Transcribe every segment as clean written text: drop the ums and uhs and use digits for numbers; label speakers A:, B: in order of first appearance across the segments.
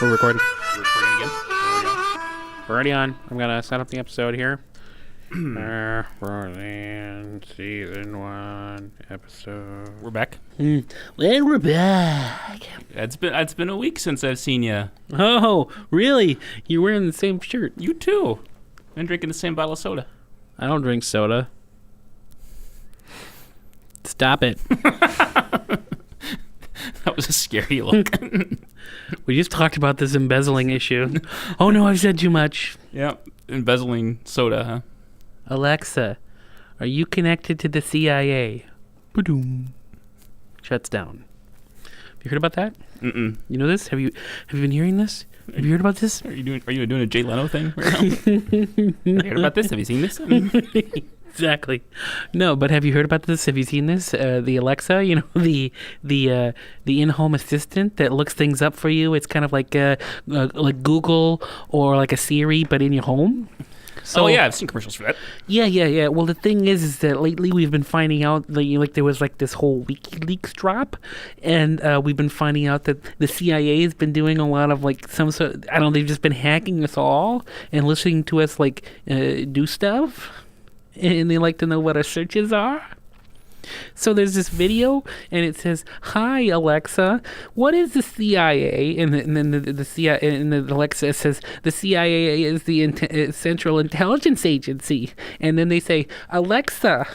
A: We're recording.
B: We're recording again.
A: We're already on. I'm gonna set up the episode here. We're in season 1 episode.
B: We're back.
A: Well, we're back.
B: It's been a week since I've seen you.
A: Oh, really? You're wearing the same shirt.
B: You too. And drinking the same bottle of soda.
A: I don't drink soda. Stop it.
B: That was a scary look.
A: We just talked about this embezzling issue. Oh no, I've said too much.
B: Yep. Embezzling soda, huh?
A: Alexa, are you connected to the CIA? Ba-doom. Shuts down. Have you heard about that?
B: Mm-mm.
A: You know this? Have you been hearing this? Have you heard about this?
B: Are you doing a Jay Leno thing right now? Have you heard about this? Have you seen this?
A: Exactly. No, but have you heard about this? Have you seen this? The Alexa, you know, the in-home assistant that looks things up for you. It's kind of like Google or like a Siri, but in your home. So,
B: oh yeah, I've seen commercials for that.
A: Yeah. Well, the thing is that lately we've been finding out that like there was like this whole WikiLeaks drop, and we've been finding out that the CIA has been doing a lot of like some sort. I don't know. They've just been hacking us all and listening to us like do stuff, and they like to know what our searches are. So there's this video, and it says, "Hi Alexa, what is the CIA?" And then the CIA, and the Alexa says, "The CIA is the Central Intelligence Agency." And then they say, "Alexa,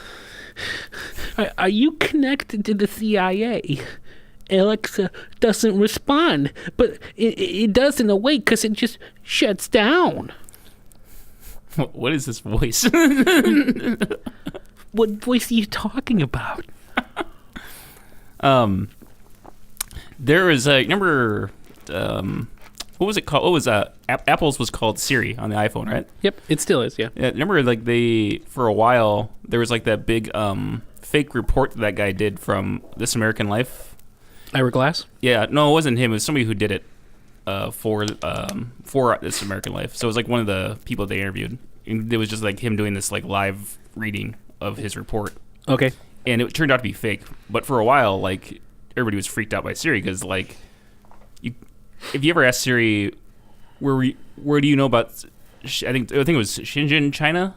A: are you connected to the CIA?" Alexa doesn't respond, but it does in a way because it just shuts down.
B: What is this voice?
A: What voice are you talking about?
B: There was a remember. What was it called? What was Apple's was called Siri on the iPhone, right?
A: Yep, it still is. Yeah.
B: Yeah, remember, like for a while there was like that big fake report that guy did from This American Life.
A: Ira Glass.
B: Yeah, no, it wasn't him. It was somebody who did it for This American Life. So it was like one of the people they interviewed. And it was just like him doing this like live reading of his report. Okay. And it turned out to be fake. But for a while, like everybody was freaked out by Siri because like if you ever ask Siri, where do you know about? I think it was Shenzhen, China.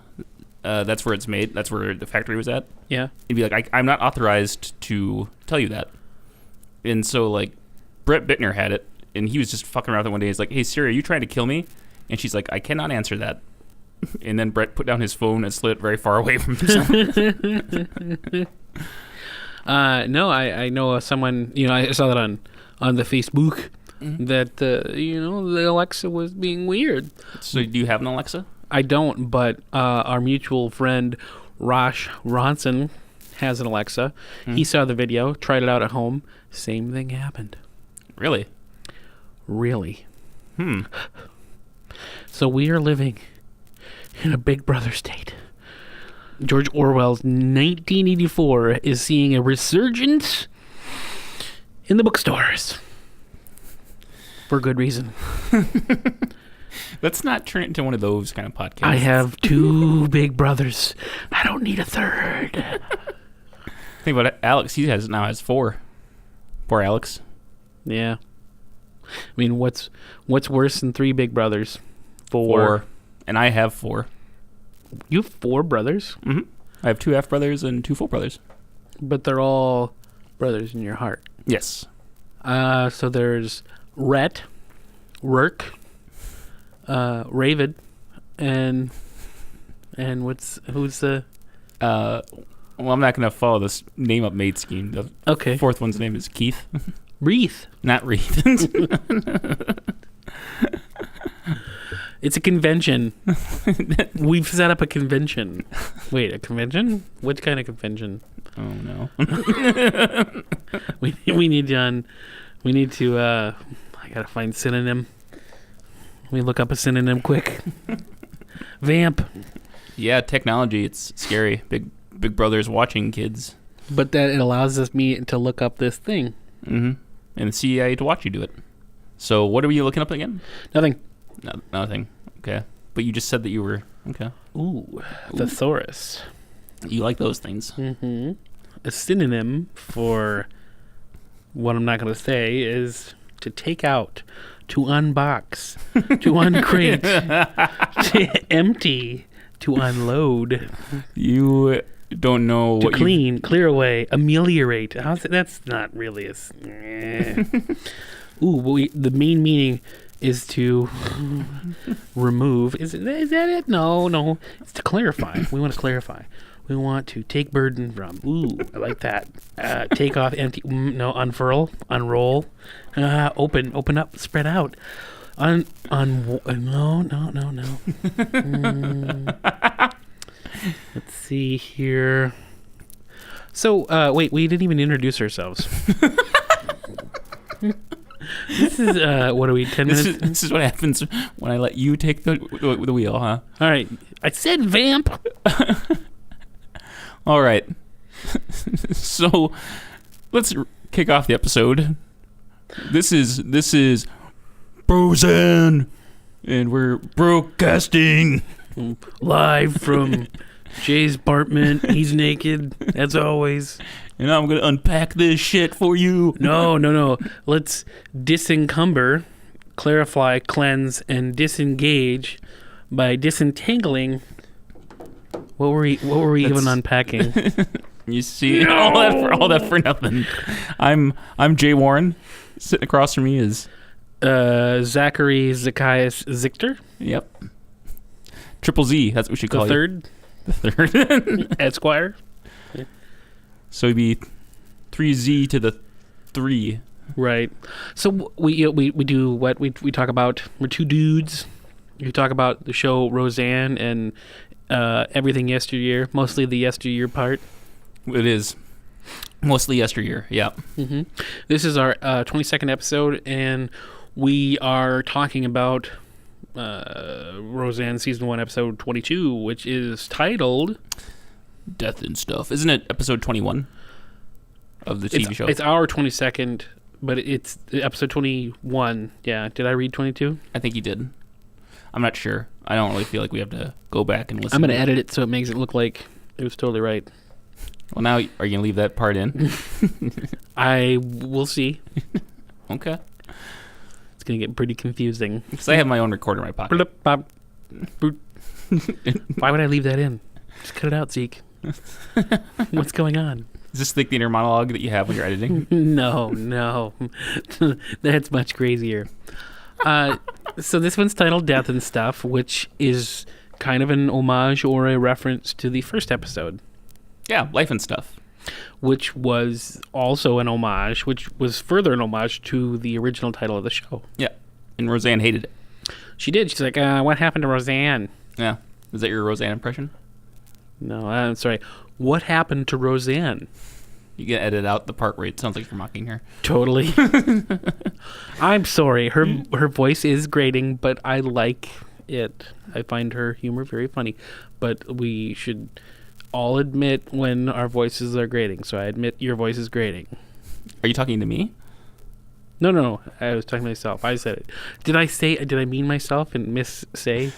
B: That's where it's made. That's where the factory was at.
A: Yeah.
B: It'd be like, I'm not authorized to tell you that. And so like Brett Bittner had it, and he was just fucking around with it one day. He's like, "Hey Siri, are you trying to kill me?" And she's like, "I cannot answer that." And then Brett put down his phone and slid it very far away from himself.
A: No, I know someone. You know, I saw that on the Facebook that the Alexa was being weird.
B: So do you have an Alexa?
A: I don't, but our mutual friend Rosh Ronson has an Alexa. He saw the video, tried it out at home. Same thing happened.
B: Really?
A: So we are living in a Big Brother state. George Orwell's 1984 is seeing a resurgence in the bookstores. For good reason.
B: Let's not turn it into one of those kind of podcasts.
A: I have 2 big brothers. I don't need a third.
B: Think about it. Alex, he now has 4. Poor Alex.
A: Yeah. I mean, what's worse than 3 big brothers?
B: 4. And I have 4.
A: You have 4 brothers?
B: Mm-hmm. I have 2 half brothers and 2 full brothers.
A: But they're all brothers in your heart.
B: Yes.
A: So there's Rhett, Rurk, Ravid, and who's the?
B: Well, I'm not gonna follow this name up maid scheme. The
A: Okay.
B: 4th one's name is Keith.
A: Wreath.
B: Not Wreath.
A: It's a convention. We've set up a convention. Wait, a convention? What kind of convention?
B: Oh no.
A: We need John. We need to. I gotta find synonym. Let me look up a synonym quick. Vamp.
B: Yeah, technology. It's scary. Big Brother's watching kids.
A: But that it allows me to look up this thing.
B: Mm-hmm. And the CIA to watch you do it. So what are you looking up again?
A: Nothing.
B: No, nothing. Okay. But you just said that you were okay.
A: Ooh, thesaurus.
B: You like those things.
A: Mm-hmm. A synonym for what I'm not going to say is to take out to unbox, to uncrate, to empty, to unload,
B: You don't know
A: to
B: what
A: clean, clear away, ameliorate. That's not really Ooh, but the main meaning is to remove. Is that it? No. It's to clarify. We want to clarify. We want to take burden from. Ooh, I like that. Take off, empty. No, unfurl, unroll, open up, spread out. No. Let's see here. So, wait, we didn't even introduce ourselves. This is, what are we, 10 minutes?
B: This is what happens when I let you take the wheel, huh?
A: All right. I said vamp.
B: All right. So, let's kick off the episode. This is Roseanne, and we're broadcasting
A: live from Jay's apartment. He's naked, as always.
B: And I'm going to unpack this shit for you.
A: No. Let's disencumber, clarify, cleanse, and disengage by disentangling. What were we even unpacking?
B: You see, all that for nothing. I'm Jay Warren. Sitting across from me is
A: Zachary Zacchaeus Zichter.
B: Yep. Triple Z. That's what we should call
A: you. The third. Esquire.
B: So it'd be 3Z to the 3.
A: Right. So we do what we talk about. We're two dudes. We talk about the show Roseanne and everything yesteryear, mostly the yesteryear part.
B: It is mostly yesteryear. Yeah.
A: Mm-hmm. This is our 22nd episode, and we are talking about Roseanne season 1, episode 22, which is titled
B: Death and Stuff. Isn't it episode 21 of the TV show?
A: It's our 22nd, but it's episode 21. Yeah. Did I read 22?
B: I think you did. I'm not sure. I don't really feel like we have to go back and listen.
A: I'm going to edit it so it makes it look like it was totally right.
B: Well, now, are you going to leave that part in?
A: I will see.
B: Okay.
A: It's going to get pretty confusing.
B: Because I have my own recorder in my pocket.
A: Why would I leave that in? Just cut it out, Zeke. What's going on?
B: Is this like the inner monologue that you have when you're editing?
A: No. That's much crazier. So this one's titled Death and Stuff, which is kind of an homage or a reference to the first episode.
B: Yeah, Life and Stuff.
A: Which was also an homage, which was further an homage to the original title of the show.
B: Yeah, and Roseanne hated it.
A: She did. She's like, what happened to Roseanne?
B: Yeah. Is that your Roseanne impression?
A: No, I'm sorry. What happened to Roseanne?
B: You can edit out the part where it sounds like you're mocking her.
A: Totally. I'm sorry. Her voice is grating, but I like it. I find her humor very funny. But we should all admit when our voices are grating. So I admit your voice is grating.
B: Are you talking to me?
A: No. I was talking to myself. I said it. Did I mean myself and say?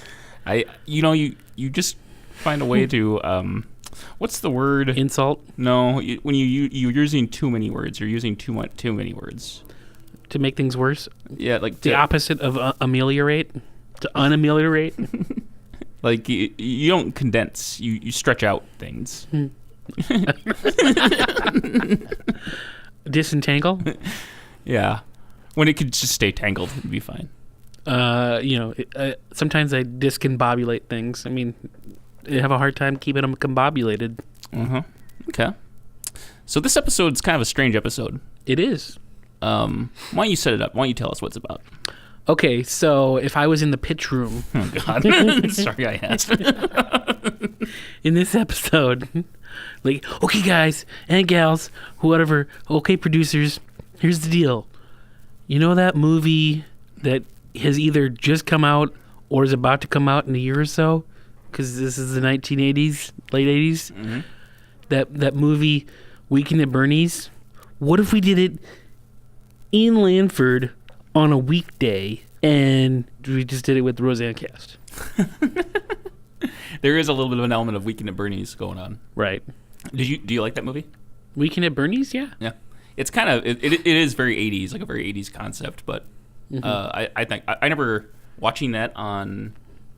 B: You just find a way to what's the word?
A: Insult?
B: No, when you're using too many words, you're using too many words
A: to make things worse.
B: Yeah, like
A: the opposite of ameliorate, to unameliorate.
B: Like you don't condense, you stretch out things.
A: Disentangle?
B: Yeah, when it could just stay tangled, it'd be fine.
A: Sometimes I discombobulate things. I mean, I have a hard time keeping them combobulated.
B: Uh-huh. Okay. So this episode's kind of a strange episode.
A: It is.
B: Why don't you set it up? Why don't you tell us what's about?
A: Okay, so if I was in the pitch room...
B: Oh, God. Sorry I asked.
A: In this episode, like, okay, guys and gals, whatever, okay, producers, here's the deal. You know that movie that has either just come out or is about to come out in a year or so? Because this is the 1980s, late 80s.
B: Mm-hmm.
A: That movie, Weekend at Bernie's. What if we did it in Lanford on a weekday and we just did it with the Roseanne cast?
B: There is a little bit of an element of Weekend at Bernie's going on.
A: Right.
B: Do you like that movie?
A: Weekend at Bernie's, yeah.
B: Yeah. It's kind of it is very 80s, like a very 80s concept, but I think I remember watching that on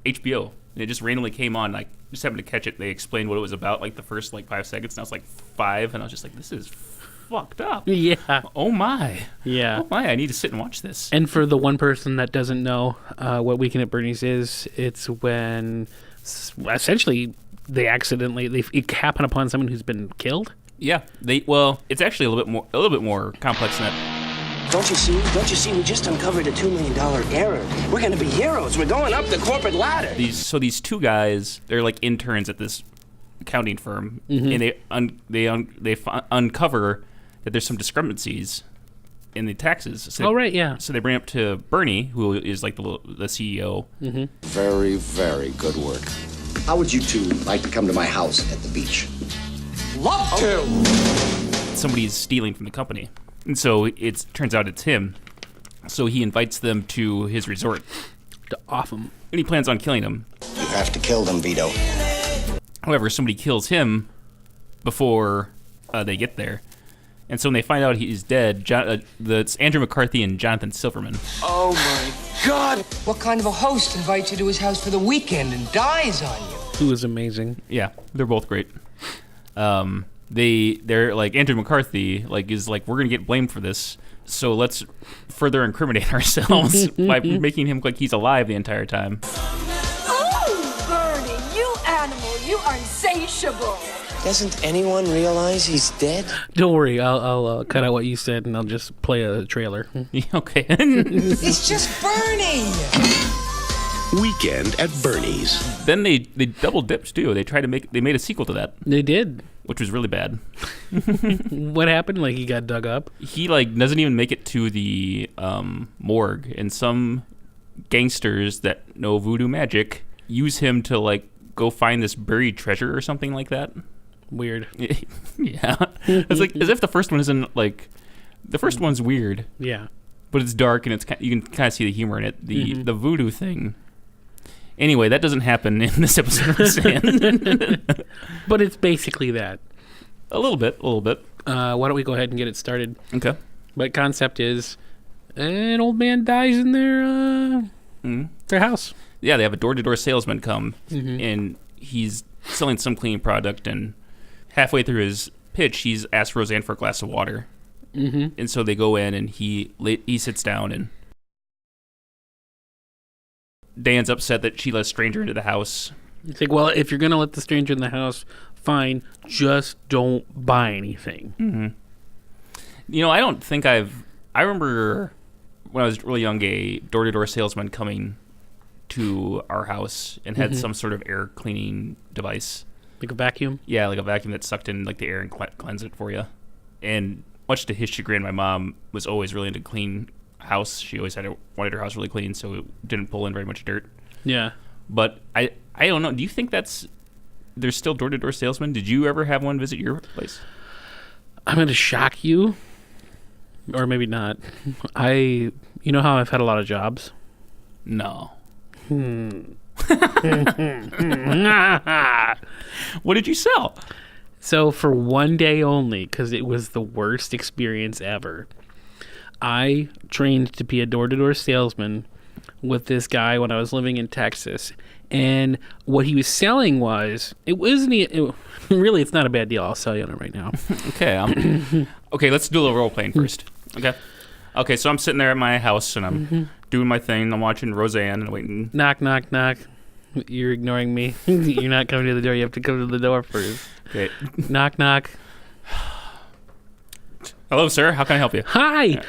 B: HBO. And it just randomly came on. Like just happened to catch it. They explained what it was about, like the first 5 seconds. And I was like 5, and I was just like, this is fucked up.
A: Yeah.
B: Oh my.
A: Yeah.
B: Oh my. I need to sit and watch this.
A: And for the one person that doesn't know what Weekend at Bernie's is, it's when essentially it happened upon someone who's been killed.
B: Yeah. It's actually a little bit more complex than that.
C: Don't you see? We just uncovered a $2 million error. We're going to be heroes. We're going up the corporate ladder.
B: These two guys, they're like interns at this accounting firm, and they uncover that there's some discrepancies in the taxes. So
A: right, yeah.
B: So they bring it up to Bernie, who is like the CEO.
D: Mm-hmm. Very, very good work. How would you two like to come to my house at the beach?
C: Love to!
B: Somebody's stealing from the company. And so it turns out it's him. So he invites them to his resort.
A: To off him.
B: And he plans on killing him.
D: You have to kill them, Vito.
B: However, somebody kills him before they get there. And so when they find out he's dead, it's Andrew McCarthy and Jonathan Silverman.
C: Oh my God! What kind of a host invites you to his house for the weekend and dies on you?
A: Who is amazing.
B: Yeah, they're both great. They're like Andrew McCarthy is like, we're gonna get blamed for this, so let's further incriminate ourselves by making him like he's alive the entire time.
E: Oh, Bernie, you animal, you are insatiable.
C: Doesn't anyone realize he's dead?
A: Don't worry, I'll cut out what you said and I'll just play a trailer.
B: Okay.
C: He's just Bernie.
F: Weekend at Bernie's.
B: Then they double dipped too. They made a sequel to that.
A: They did.
B: Which was really bad.
A: What happened? Like he got dug up?
B: He doesn't even make it to the morgue, and some gangsters that know voodoo magic use him to go find this buried treasure or something like that.
A: Weird.
B: Yeah. It's like as if the first one isn't the first one's weird.
A: Yeah.
B: But it's dark and you can kind of see the humor in it. The voodoo thing. Anyway, that doesn't happen in this episode of Roseanne.
A: But it's basically that.
B: A little bit.
A: Why don't we go ahead and get it started?
B: Okay.
A: But concept is an old man dies in their house.
B: Yeah, they have a door-to-door salesman come, and he's selling some cleaning product, and halfway through his pitch, he's asked Roseanne for a glass of water. Mm-hmm. And so they go in, and he sits down, and Dan's upset that she let a stranger into the house.
A: It's like, well, if you're going to let the stranger in the house, fine, just don't buy anything.
B: Mm-hmm. I don't think I remember when I was really young, a door-to-door salesman coming to our house and had some sort of air cleaning device.
A: Like a vacuum?
B: Yeah, like a vacuum that sucked in the air and cleansed it for you. And much to his chagrin, my mom was always really into clean house. She always wanted her house really clean, so it didn't pull in very much dirt.
A: Yeah.
B: But I don't know. Do you think there's still door-to-door salesmen? Did you ever have one visit your place?
A: I'm going to shock you. Or maybe not. You know how I've had a lot of jobs?
B: No. What did you sell?
A: So for one day only, because it was the worst experience ever, I trained to be a door-to-door salesman with this guy when I was living in Texas. And what he was selling really, it's not a bad deal. I'll sell you on it right now.
B: Okay. Okay, let's do a little role-playing first. Okay, so I'm sitting there at my house, and I'm doing my thing. I'm watching Roseanne and waiting.
A: Knock, knock, knock. You're ignoring me. You're not coming to the door. You have to come to the door first.
B: Okay.
A: Knock, knock.
B: Hello, sir. How can I help you?
A: Hi.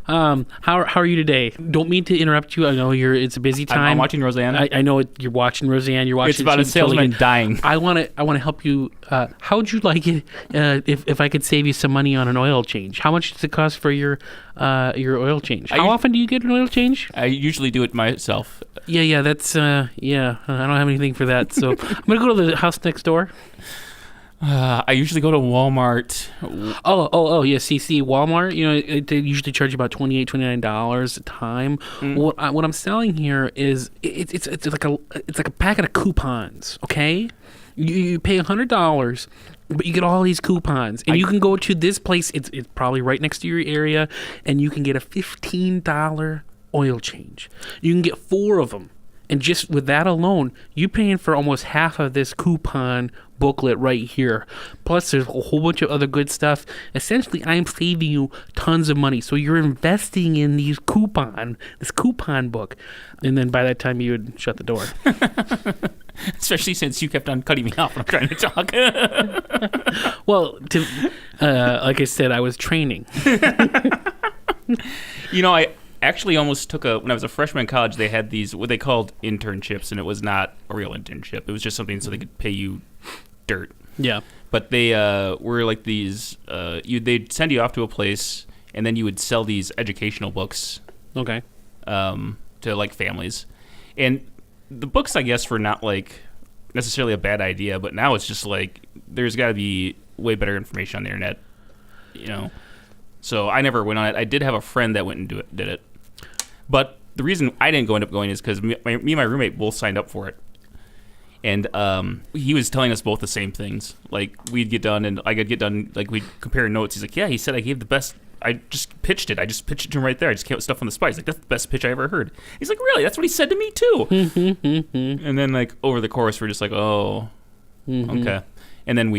A: How are you today? Don't mean to interrupt you. I know it's a busy time.
B: I'm watching Roseanne.
A: I know you're watching Roseanne. You're watching.
B: It's about a salesman dying.
A: I want to help you. How would you like it if I could save you some money on an oil change? How much does it cost for your oil change? How often do you get an oil change?
B: I usually do it myself.
A: Yeah. That's I don't have anything for that. So I'm gonna go to the house next door.
B: I usually go to Walmart.
A: Oh, yeah. See, Walmart, they usually charge you about $29 a time. What I'm selling here is it's like a packet of coupons. Okay, you pay $100, but you get all these coupons, and you can go to this place. It's probably right next to your area, and you can get a $15 oil change. You can get 4 of them. And just with that alone, you're paying for almost half of this coupon booklet right here. Plus, there's a whole bunch of other good stuff. Essentially, I'm saving you tons of money. So you're investing in this coupon book. And then by that time, you would shut the door.
B: Especially since you kept on cutting me off when I'm trying to talk.
A: Well, like I said, I was training.
B: I actually almost took when I was a freshman in college, they had these, what they called internships, and it was not a real internship. It was just something so they could pay you dirt.
A: Yeah.
B: But they were like these, they'd send you off to a place, and then you would sell these educational books.
A: Okay.
B: To like families. And the books, I guess, were not like necessarily a bad idea, but now it's just like there's got to be way better information on the internet, So I never went on it. I did have a friend that went and did it. But the reason I didn't end up going is because me and my roommate both signed up for it. And he was telling us both the same things. Like, we'd get done, and I could get done, like, we'd compare notes. He's like, yeah, he said I gave the best. I just pitched it. I just pitched it to him right there. I just came up with stuff on the spot. He's like, that's the best pitch I ever heard. He's like, really? That's what he said to me, too. And then, like, over the course, we're just like, oh, okay. And then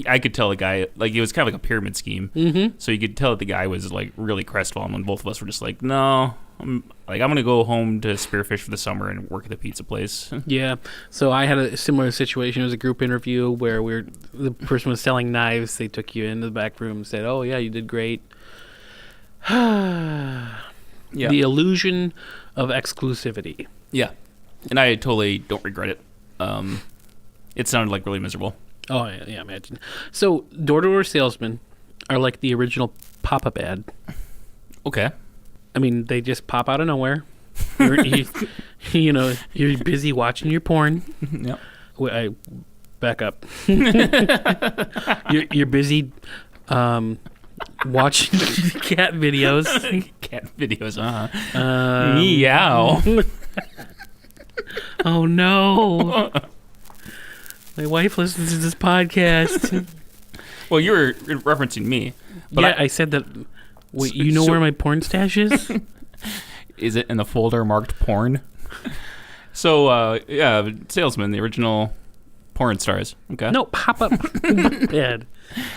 B: I could tell the guy, like, it was kind of like a pyramid scheme. Mm-hmm. So you could tell that the guy was, like, really crestfallen when both of us were just like, no, I'm going to go home to Spearfish for the summer and work at the pizza place.
A: Yeah. So I had a similar situation. It was a group interview where the person was selling knives. They took you into the back room and said, oh, yeah, you did great. Yeah. The illusion of exclusivity.
B: Yeah. And I totally don't regret it. It sounded like really miserable.
A: Oh, yeah, imagine. So door-to-door salesmen are like the original pop-up ad.
B: Okay.
A: I mean, they just pop out of nowhere. You're busy watching your porn.
B: Yep.
A: I back up. You're busy watching cat videos.
B: Cat videos, meow.
A: Oh, no. My wife listens to this podcast.
B: Well, you were referencing me.
A: But yeah, I said that. Wait, you know where my porn stash is?
B: Is it in the folder marked porn? So, salesman, the original porn stars. Okay.
A: No, pop-up ad.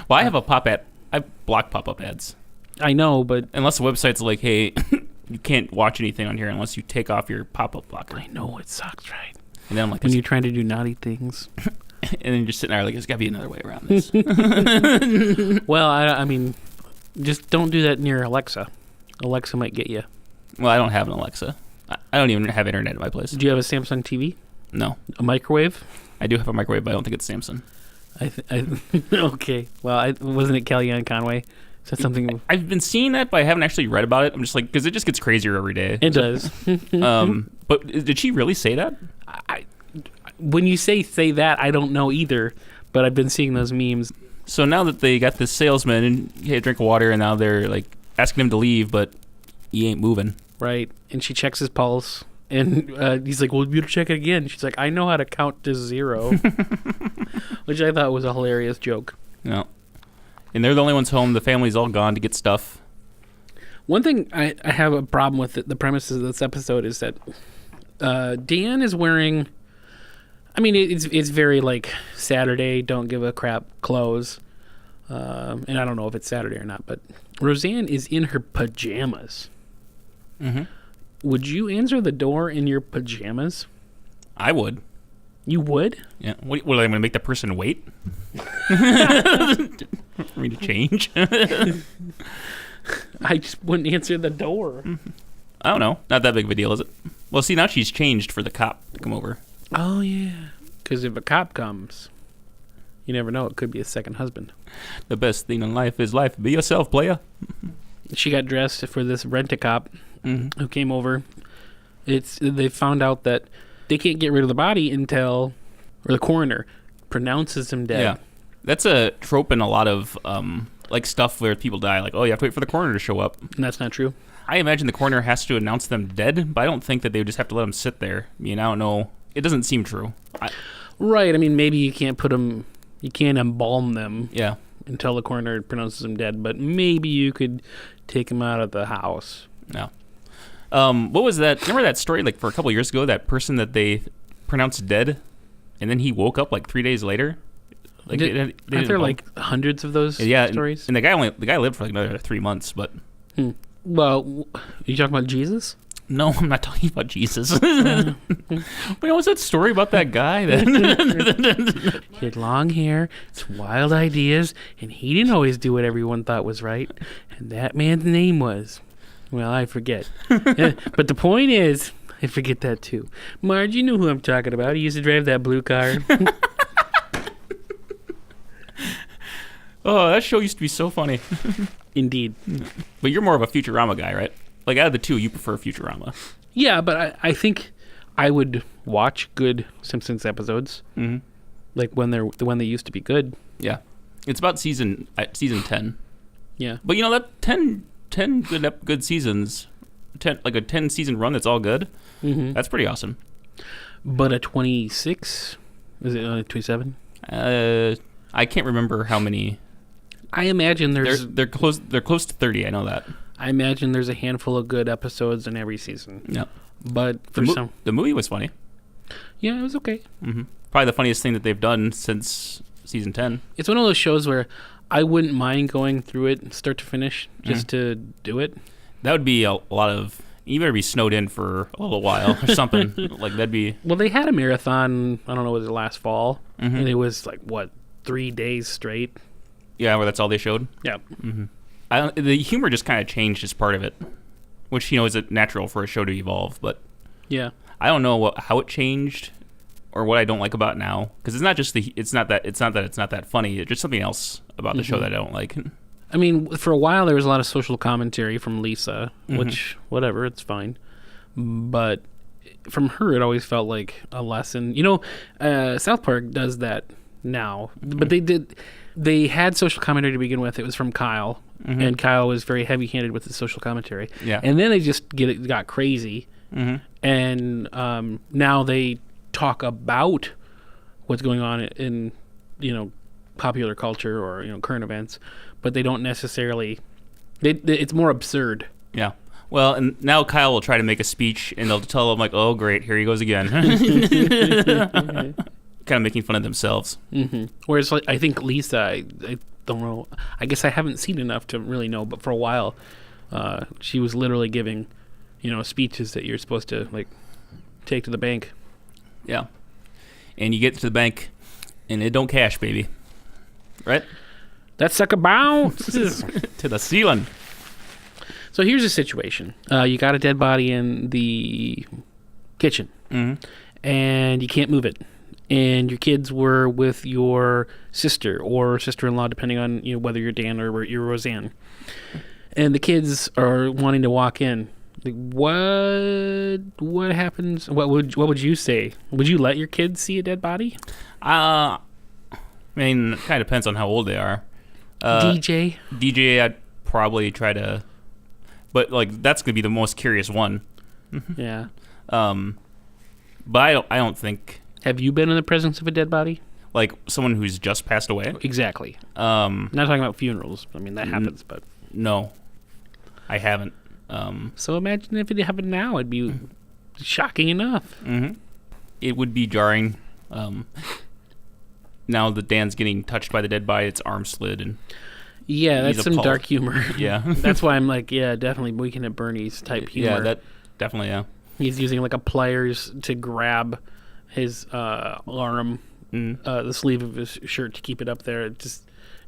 B: Well, I have a pop-up. I block pop-up ads.
A: I know, but...
B: Unless the website's like, hey, you can't watch anything on here unless you take off your pop-up blocker.
A: I know, it sucks, right?
B: And then I'm like...
A: When you're trying to do naughty things.
B: And then you're just sitting there like, there's got to be another way around this.
A: Well, I mean... Just don't do that near Alexa. Alexa might get you.
B: Well, I don't have an Alexa. I don't even have internet at my place.
A: Do you have a Samsung TV?
B: No.
A: A microwave?
B: I do have a microwave, but I don't think it's Samsung.
A: Okay. Well, wasn't it Kellyanne Conway? Is that something?
B: I've been seeing that, but I haven't actually read about it. I'm just like, because it just gets crazier every day.
A: It does.
B: But did she really say that?
A: When you say that, I don't know either. But I've been seeing those memes.
B: So now that they got this salesman and he had a drink of water, and now they're like asking him to leave, but he ain't moving.
A: Right. And she checks his pulse. And he's like, well, you better check it again. She's like, I know how to count to 0. Which I thought was a hilarious joke.
B: No. And they're the only ones home. The family's all gone to get stuff.
A: One thing I have a problem with the premises of this episode is that Dan is wearing... I mean, it's very, like, Saturday, don't give a crap clothes. And I don't know if it's Saturday or not, but Roseanne is in her pajamas.
B: Mm-hmm.
A: Would you answer the door in your pajamas?
B: I would.
A: You would?
B: Yeah. What am I going to make the person wait? For me to change?
A: I just wouldn't answer the door.
B: I don't know. Not that big of a deal, is it? Well, see, now she's changed for the cop to come over.
A: Oh, yeah. Because if a cop comes, you never know. It could be a second husband.
B: The best thing in life is life. Be yourself, player.
A: She got dressed for this rent-a-cop who came over. They found out that they can't get rid of the body until, or the coroner pronounces him dead.
B: Yeah. That's a trope in a lot of like stuff where people die. Like, oh, you have to wait for the coroner to show up.
A: And that's not true.
B: I imagine the coroner has to announce them dead, but I don't think that they would just have to let them sit there. I mean, I don't know. It doesn't seem true.
A: Right. I mean, maybe you can't put them, you can't embalm them.
B: Yeah.
A: Until the coroner pronounces them dead, but maybe you could take them out of the house.
B: No. What was that? Remember that story like for a couple years ago? That person that they pronounced dead, and then he woke up like 3 days later. Like,
A: aren't there like hundreds of those stories?
B: And the guy lived for like another 3 months, but.
A: Well, you talking about Jesus?
B: No, I'm not talking about Jesus. Wait, what was that story about that guy?
A: He had long hair, some wild ideas, and he didn't always do what everyone thought was right. And that man's name was, well, I forget. But the point is, I forget that too. Marge, you know who I'm talking about. He used to drive that blue car.
B: Oh, that show used to be so funny.
A: Indeed.
B: But you're more of a Futurama guy, right? Like, out of the two, you prefer Futurama.
A: Yeah, but I think I would watch good Simpsons episodes. Mm-hmm. Like when they used to be good.
B: Yeah. It's about season 10.
A: Yeah.
B: But, that 10 good seasons, like a 10-season run that's all good, that's pretty awesome.
A: But a 26? Is it 27?
B: I can't remember how many.
A: I imagine
B: they're close to 30, I know that.
A: I imagine there's a handful of good episodes in every season.
B: Yeah.
A: But for
B: the movie was funny.
A: Yeah, it was okay.
B: Mm-hmm. Probably the funniest thing that they've done since season 10.
A: It's one of those shows where I wouldn't mind going through it start to finish just to do it.
B: That would be a lot of... You better be snowed in for a little while or something. Like, that'd be...
A: Well, they had a marathon, I don't know, was it last fall? And it was like, 3 days straight?
B: Yeah, where that's all they showed?
A: Yeah.
B: Mm-hmm. The humor just kind of changed as part of it, which is natural for a show to evolve. But
A: yeah,
B: I don't know how it changed or what I don't like about it now, because it's not that it's not that funny. It's just something else about the show that I don't like.
A: I mean, for a while there was a lot of social commentary from Lisa, which whatever, it's fine. But from her, it always felt like a lesson. South Park does that now, but they had social commentary to begin with. It was from Kyle. And Kyle was very heavy-handed with his social commentary. Yeah. And then they just got crazy. And now they talk about what's going on in, popular culture or, current events. But they don't necessarily... it's more absurd.
B: Yeah. Well, and now Kyle will try to make a speech, and they'll tell him, like, oh, great, here he goes again. Kind of making fun of themselves.
A: Whereas, I think Lisa... I don't know. I guess I haven't seen enough to really know, but for a while, she was literally giving, speeches that you're supposed to take to the bank.
B: Yeah, and you get to the bank, and it don't cash, baby. Right?
A: That sucker bounces
B: to the ceiling.
A: So here's the situation: you got a dead body in the kitchen, and you can't move it. And your kids were with your sister or sister-in-law, depending on whether you're Dan or you're Roseanne. And the kids are wanting to walk in. Like, what happens? What would you say? Would you let your kids see a dead body?
B: I mean, it kind of depends on how old they are.
A: DJ,
B: I'd probably try to, but that's gonna be the most curious one.
A: Yeah.
B: But I don't think.
A: Have you been in the presence of a dead body?
B: Like someone who's just passed away?
A: Exactly. Not talking about funerals. I mean, that happens, but...
B: No, I haven't.
A: So imagine if it happened now. It'd be shocking enough.
B: It would be jarring. Now that Dan's getting touched by the dead body, its arm slid. And
A: yeah, that's some dark humor.
B: Yeah.
A: That's why I'm like, yeah, definitely Weekend at Bernie's type humor.
B: Yeah, that definitely, yeah.
A: He's using a pliers to grab his arm, the sleeve of his shirt to keep it up there. And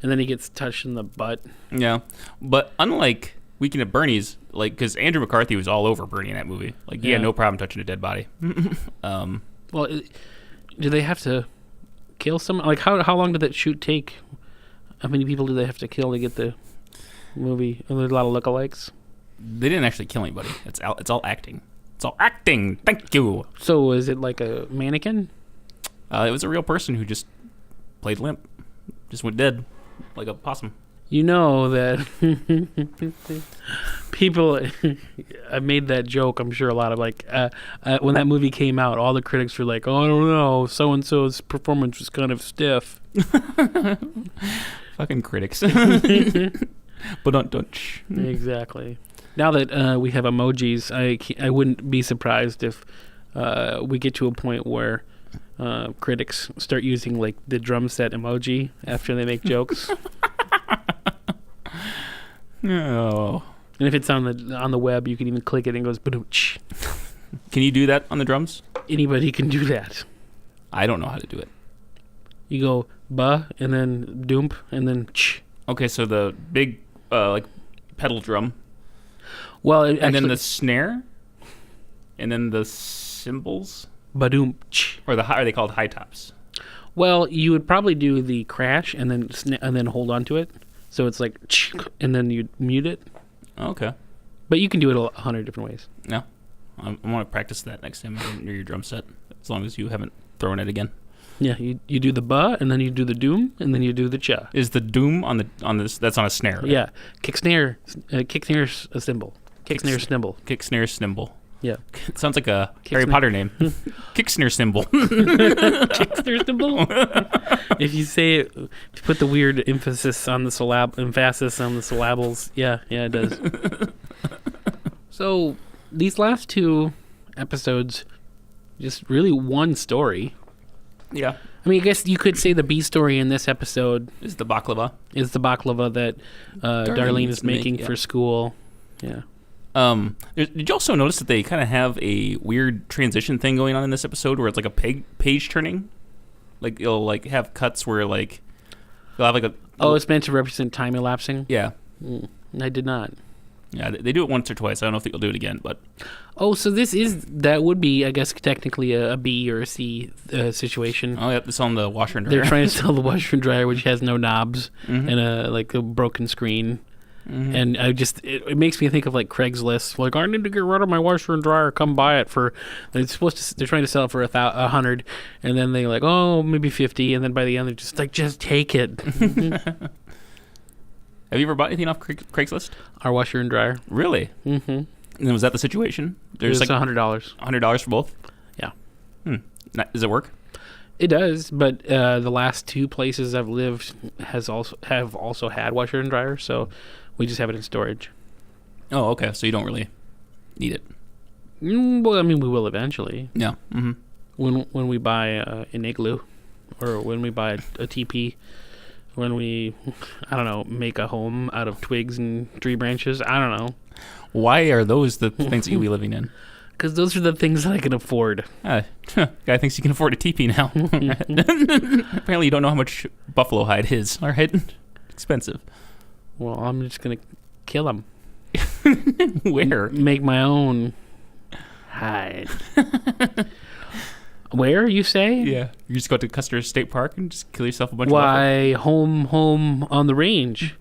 A: then he gets touched in the butt. Yeah,
B: but unlike Weekend at Bernie's, because Andrew McCarthy was all over Bernie in that movie. He had no problem touching a dead body.
A: Well, do they have to kill someone? How long did that shoot take? How many people do they have to kill to get the movie? Are there a lot of lookalikes?
B: They didn't actually kill anybody. It's all acting. It's all acting. Thank you.
A: So is it like a mannequin?
B: It was a real person who just played limp. Just went dead. Like a possum.
A: You know that people... I made that joke, I'm sure a lot of when that don't came out, all the critics were like, oh, I don't know, so-and-so's performance was kind of stiff.
B: Fucking critics. But don't.
A: Exactly. Now that we have emojis, I wouldn't be surprised if we get to a point where critics start using like the drum set emoji after they make jokes.
B: Oh.
A: And if it's on the web, you can even click it and it goes badooch.
B: Can you do that on the drums?
A: Anybody can do that.
B: I don't know how to do it.
A: You go ba and then doomp and then ch.
B: Okay, so the big like pedal drum.
A: Well,
B: and then the snare, and then the cymbals.
A: Badoom ch.
B: Or are they called high tops?
A: Well, you would probably do the crash and then hold on to it, so it's like ch, and then you mute it.
B: Okay.
A: But you can do it 100 different ways.
B: Yeah, I want to practice that next time I near your drum set. As long as you haven't thrown it again.
A: Yeah, you do the ba, and then you do the doom, and then you do the cha.
B: Is the doom on this? That's on a snare, right?
A: Yeah, kick snare, a cymbal. Kick snare cymbal.
B: Kick snare cymbal.
A: Yeah.
B: It sounds like a Harry Potter name. Kick snare cymbal.
A: Kick snare cymbal. If you say it, if you put the weird emphasis on the syllables. Yeah, it does. So these last two episodes, just really one story.
B: Yeah.
A: I mean, I guess you could say the B story in this episode
B: is the baklava.
A: Is the baklava that Darlene is making for school. Yeah.
B: Did you also notice that they kind of have a weird transition thing going on in this episode where it's like a page turning? Like you'll like have cuts where like you'll have like a...
A: Oh, it's meant to represent time elapsing?
B: Yeah.
A: I did not.
B: Yeah, they do it once or twice. I don't know if they'll do it again, but...
A: Oh, so that would be, I guess, technically a B or a C situation.
B: Oh, yeah, it's on the washer and dryer.
A: They're trying to sell the washer and dryer, which has no knobs and a broken screen. Mm-hmm. And it makes me think of like Craigslist. Like, I need to get rid of my washer and dryer. Come buy it for. They're trying to sell it for 100, and then they like, oh, maybe 50, and then by the end they're just like, just take it.
B: Have you ever bought anything off Craigslist?
A: Our washer and dryer.
B: Really?
A: Mm-hmm.
B: And then was that the situation?
A: There's like $100.
B: $100 for both?
A: Yeah.
B: Does it work?
A: It does, but the last two places I've lived have also had washer and dryer, so we just have it in storage.
B: Oh, okay. So you don't really need it.
A: Well, I mean, we will eventually.
B: Yeah. Mm-hmm.
A: When we buy an igloo, or when we buy a teepee, when we, I don't know, make a home out of twigs and tree branches. I don't know.
B: Why are those the things that you'll be living in?
A: Because those are the things that I can afford.
B: Guy thinks you can afford a teepee now. Apparently you don't know how much buffalo hide is. All right. Expensive.
A: Well, I'm just going to kill them.
B: Where?
A: Make my own hide. Where, you say?
B: Yeah. You just go to Custer State Park and just kill yourself a bunch of
A: buffalo? Home on the range.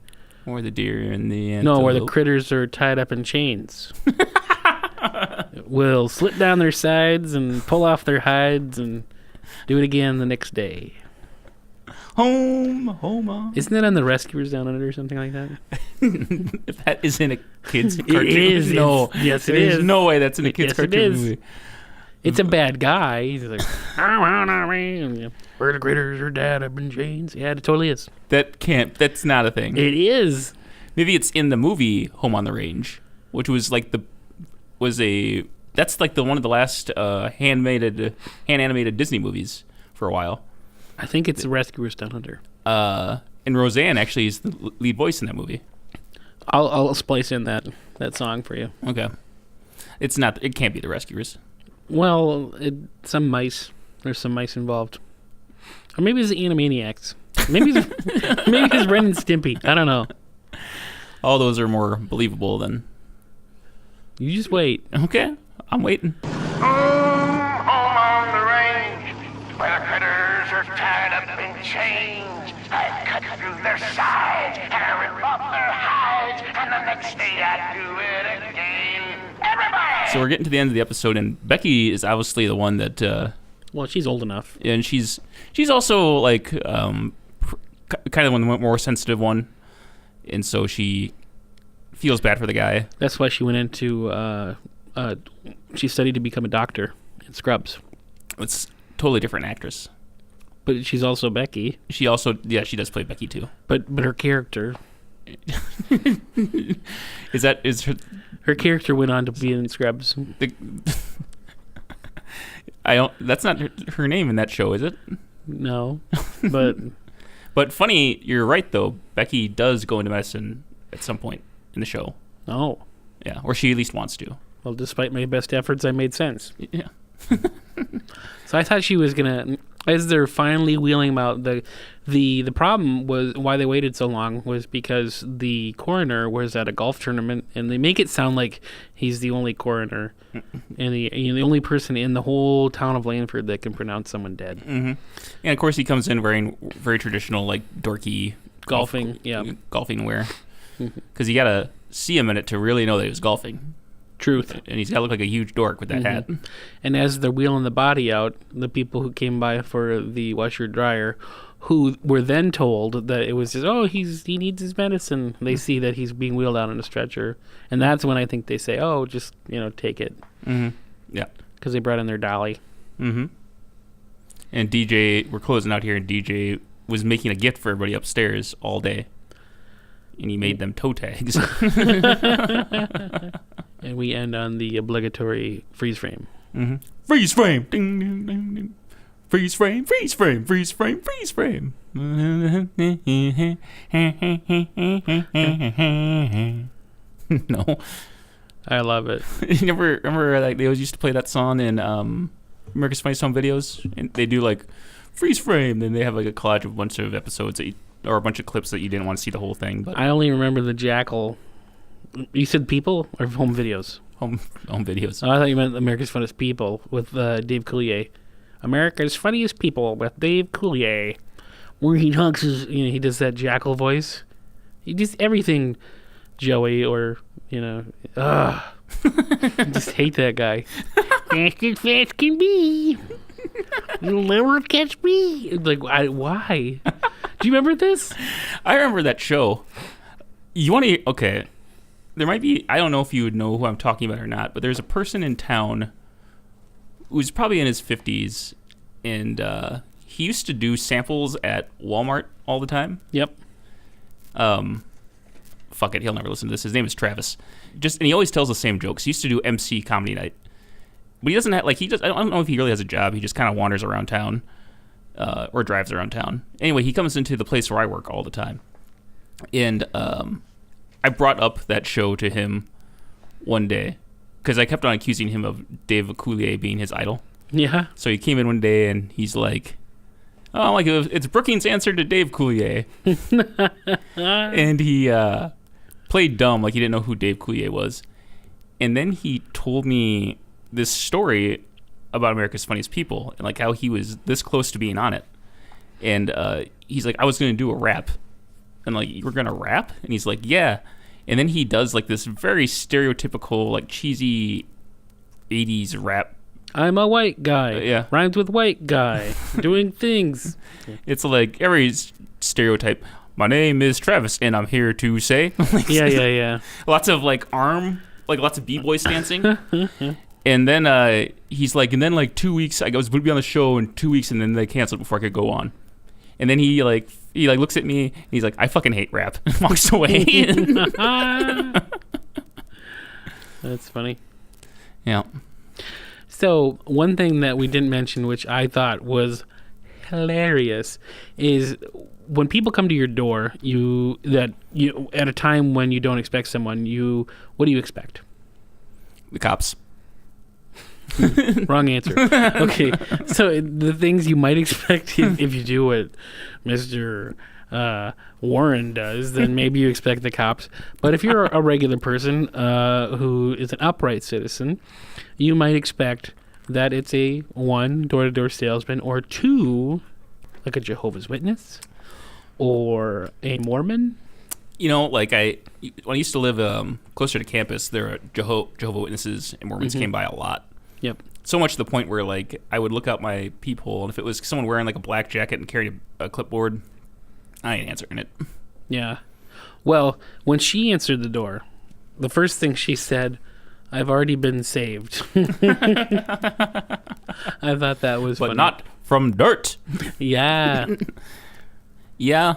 B: Or the deer and the antelope.
A: No, where the critters are tied up in chains. We'll slit down their sides and pull off their hides and do it again the next day.
B: Home.
A: Isn't that on the Rescuers Down Under or something like that?
B: If that isn't a kid's cartoon.
A: It is.
B: No.
A: Yes, it is.
B: There's no way that's in a kid's cartoon movie.
A: It's a bad guy. He's like, where the critters are tied up in chains. Yeah, it totally is.
B: That's not a thing.
A: It is.
B: Maybe it's in the movie Home on the Range, which was like that's like one of the last hand animated Disney movies for a while.
A: I think it's the Rescuers Down Under.
B: And Roseanne actually is the lead voice in that movie.
A: I'll splice in that song for you.
B: Okay. It's not. It can't be the Rescuers.
A: Well, some mice. There's some mice involved. Or maybe it's the Animaniacs. Maybe it's Ren and Stimpy. I don't know.
B: All those are more believable than...
A: You just wait.
B: Okay. I'm waiting.
G: Home on the range, where the critters are tied up in chains. I cut through their sides, and I rip off their hides, and the next day I do it again. Everybody!
B: So we're getting to the end of the episode, and Becky is obviously the one that...
A: well, she's old enough.
B: And she's also, like, kind of the more sensitive one. And so she feels bad for the guy.
A: That's why she went into... she studied to become a doctor in Scrubs.
B: It's a totally different actress.
A: But she's also Becky.
B: She does play Becky, too.
A: But her character...
B: is
A: Her character went on to be in Scrubs.
B: That's not her name in that show, is it?
A: No, but
B: but funny, you're right though. Becky does go into medicine at some point in the show.
A: oh,
B: Yeah, or she at least wants to.
A: well, despite my best efforts, I made sense.
B: Yeah.
A: So I thought she was gonna, as they're finally wheeling him out. The problem was why they waited so long was because the coroner was at a golf tournament, and they make it sound like he's the only coroner and the only person in the whole town of Langford that can pronounce someone dead.
B: Mm-hmm. And of course, he comes in wearing very traditional, like dorky
A: Golfing,
B: golfing wear, because you gotta see him in it to really know that he was golfing.
A: Truth.
B: And he's got to look like a huge dork with that hat.
A: And as they're wheeling the body out, the people who came by for the washer dryer, who were then told that it was just, he needs his medicine. They see that he's being wheeled out on a stretcher, and that's when I think they say, just take it.
B: Mm-hmm. Yeah,
A: because they brought in their dolly.
B: Mm-hmm. And DJ, we're closing out here, and DJ was making a gift for everybody upstairs all day, and he made them toe tags.
A: And we end on the obligatory freeze frame.
B: Mm-hmm. Freeze frame! Ding, ding, ding, ding. Freeze frame, freeze frame, freeze frame, freeze frame. No.
A: I love it.
B: You never remember, like, they always used to play that song in America's Funniest Home Videos? And they do, like, freeze frame. Then they have, like, a collage of a bunch of episodes or a bunch of clips that you didn't want to see the whole thing. But
A: I only remember the Jackal. You said people or home videos?
B: Home videos.
A: Oh, I thought you meant America's Funniest People with Dave Coulier. America's Funniest People with Dave Coulier, where he talks he does that Jackal voice. He does everything, Joey, or I just hate that guy. Fast as fast can be. You'll never catch me. Like, why? Do you remember this?
B: I remember that show. You want to? Okay. There might be, I don't know if you would know who I'm talking about or not, but there's a person in town who's probably in his 50s, and he used to do samples at Walmart all the time.
A: Yep.
B: Fuck it, he'll never listen to this. His name is Travis. And he always tells the same jokes. He used to do MC comedy night. But he doesn't have, I don't know if he really has a job. He just kind of wanders around town, or drives around town. Anyway, he comes into the place where I work all the time. And, I brought up that show to him one day because I kept on accusing him of Dave Coulier being his idol.
A: Yeah.
B: So he came in one day and he's like, it's Brookings' answer to Dave Coulier. And he played dumb, like he didn't know who Dave Coulier was. And then he told me this story about America's Funniest People and like how he was this close to being on it. And he's like, I was going to do a rap. And like, you were gonna rap? And he's like, yeah. And then he does like this very stereotypical, like cheesy 80s rap.
A: I'm a white guy.
B: Yeah.
A: Rhymes with white guy. Doing things.
B: It's like every stereotype. My name is Travis, and I'm here to say.
A: Yeah.
B: Lots of like lots of b-boys dancing. And then he's like, and then like 2 weeks, I was going to be on the show in 2 weeks, and then they canceled before I could go on. And then he looks at me and he's like, I fucking hate rap. And walks away.
A: That's funny.
B: Yeah.
A: So one thing that we didn't mention, which I thought was hilarious, is when people come to your door, at a time when you don't expect someone, what do you expect?
B: The cops.
A: Wrong answer. Okay, so the things you might expect if you do what Mr. Warren does, then maybe you expect the cops. But if you're a regular person who is an upright citizen, you might expect that it's a 1, door-to-door salesman, or 2, like a Jehovah's Witness or a Mormon.
B: Like when I used to live closer to campus, there are Jehovah's Witnesses and Mormons came by a lot.
A: Yep.
B: So much to the point where, like, I would look out my peephole, and if it was someone wearing, like, a black jacket and carried a clipboard, I ain't answering it.
A: Yeah. Well, when she answered the door, the first thing she said, I've already been saved. I thought that was funny.
B: But not from dirt.
A: Yeah.
B: Yeah.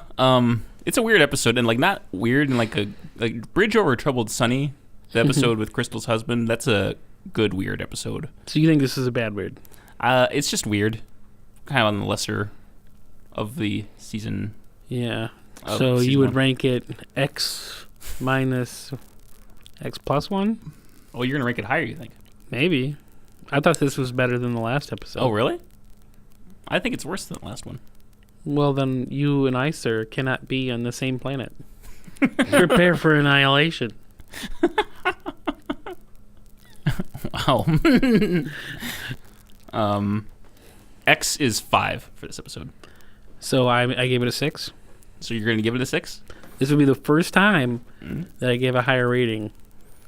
B: It's a weird episode, and like not weird in like a Bridge Over Troubled Sunny, the episode with Crystal's husband. That's a good weird episode.
A: So you think this is a bad weird?
B: It's just weird, kind of on the lesser of the season.
A: Yeah. So you would rank it X minus X plus 1?
B: Oh, you're gonna rank it higher, you think?
A: Maybe. I thought this was better than the last episode.
B: Oh, really? I think it's worse than the last one.
A: Well, then you and I, sir, cannot be on the same planet. Prepare for annihilation.
B: Wow. X is 5 for this episode.
A: So I gave it a 6.
B: So you're going to give it a 6?
A: This would be the first time that I gave a higher rating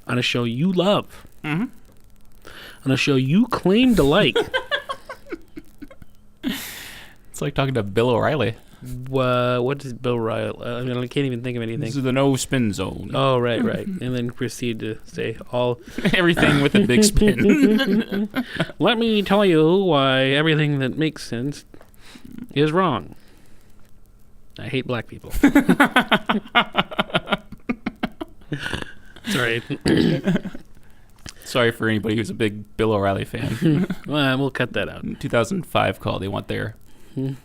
A: on a show you love.
B: Mm-hmm.
A: On a show you claim to like.
B: It's like talking to Bill O'Reilly.
A: What does Bill O'Reilly... I mean, I can't even think of anything.
B: This is the no spin zone.
A: Oh, right. And then proceed to say all...
B: Everything with a big spin.
A: Let me tell you why everything that makes sense is wrong. I hate black people. Sorry.
B: Sorry for anybody who's a big Bill O'Reilly fan.
A: Well, we'll cut that out.
B: 2005 call. They want their